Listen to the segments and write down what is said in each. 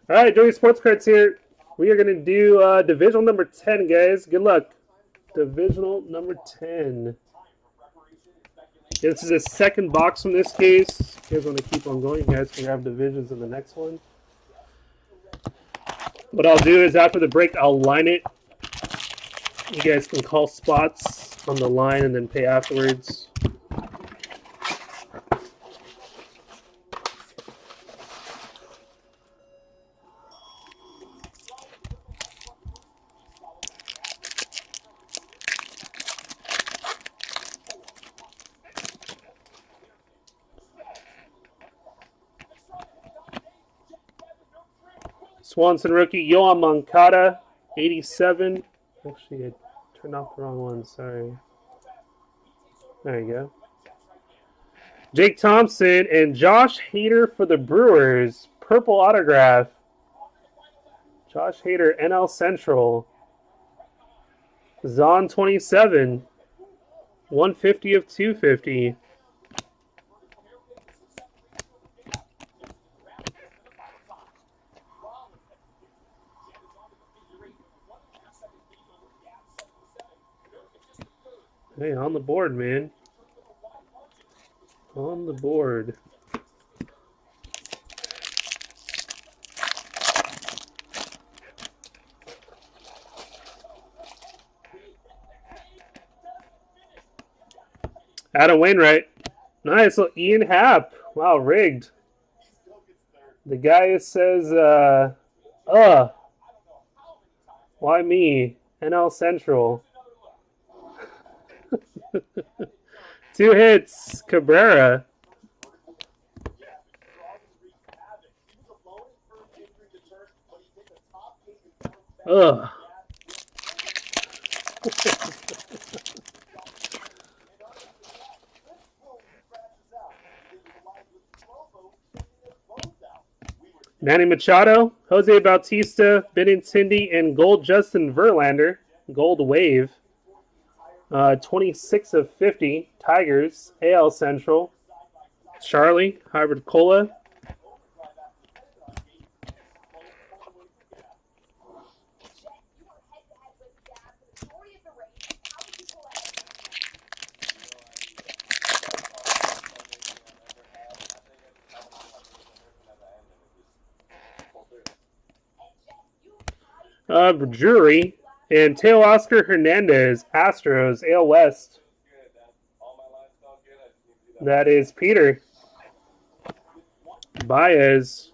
All right, doing sports cards here. We are going to do divisional number 10, guys. Good luck. Divisional number 10. This is the second box from this case. If you guys want to keep on going, you guys can grab divisions in the next one. What I'll do is after the break, I'll line it. You guys can call spots on the line and then pay afterwards. Swanson rookie, Yohan Moncada, 87. Actually, I turned off the wrong one. Sorry. There you go. Jake Thompson and Josh Hader for the Brewers. Purple autograph. Josh Hader, NL Central. Zon 27. 150 of 250. Hey, on the board, man. On the board. Adam Wainwright. Nice little Ian Happ. Wow, rigged. The guy says, why me? NL Central. 2 hits, Cabrera. Ugh. Manny Machado, Jose Bautista, Benintendi, and gold Justin Verlander. Gold wave. 26 of 50. Tigers, AL Central. Charlie, Hybrid Cola. Drury. And Teoscar Hernandez, Astros, AL West. That is Peter. Baez.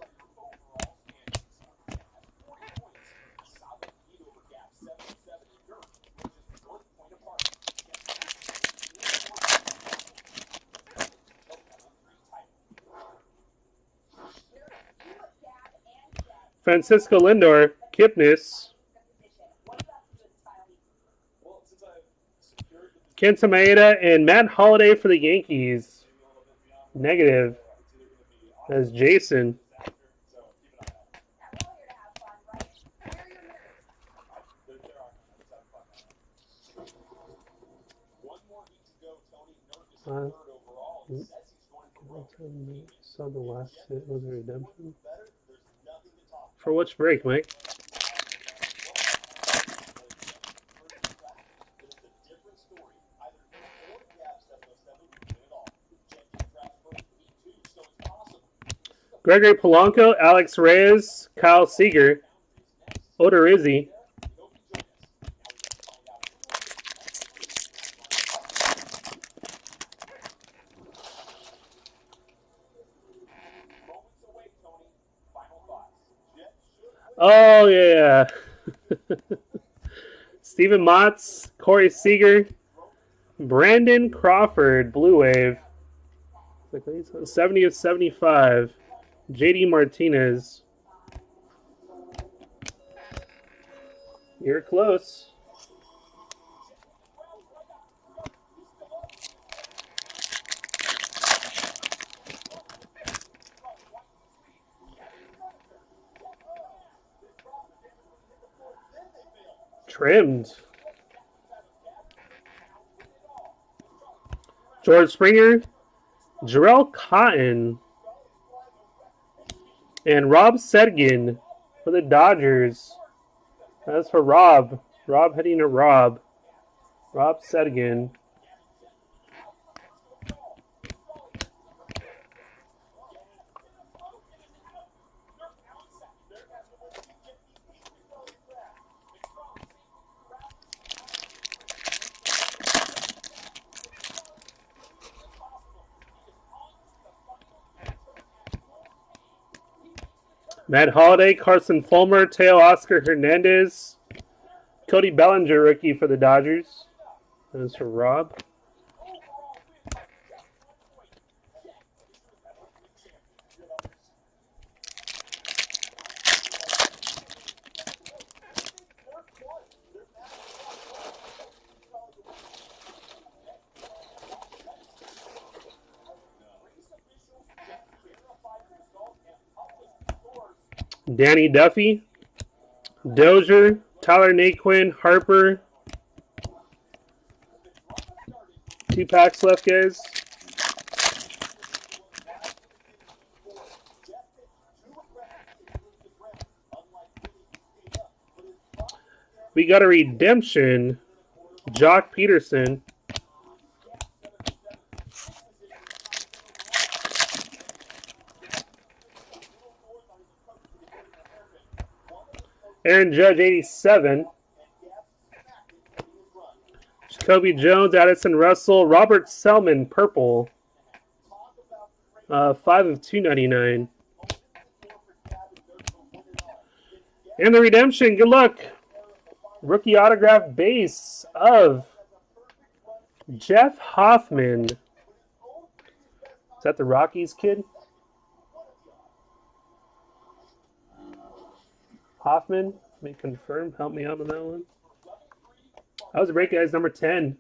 Francisco Lindor, Kipnis. Kenta Maeda and Matt Holliday for the Yankees. Negative. That's Jason. Saw the last hit was a redemption. For which break, Mike? Gregory Polanco, Alex Reyes, Kyle Seager, Odorizzi. Oh, yeah. Steven Matz, Corey Seager, Brandon Crawford, Blue Wave. 70 of 75. JD Martinez. You're close. Trimmed. George Springer, Jarrell Cotton, and Rob Sedgin, for the Dodgers. That's for Rob. Rob heading to Rob. Rob Sedigan. Matt Holliday, Carson Fulmer, Teo Oscar Hernandez, Cody Bellinger, rookie for the Dodgers. That's for Rob. Danny Duffy, Dozier, Tyler Naquin, Harper. 2 packs left, guys. We got a redemption. Jock Peterson. Aaron Judge, 87. Jacoby Jones, Addison Russell, Robert Selman, purple. 5 of 299. And the redemption, good luck. Rookie autograph base of Jeff Hoffman. Is that the Rockies kid? Hoffman, let me confirm. Help me out on that one. That was a break, guys. Number 10.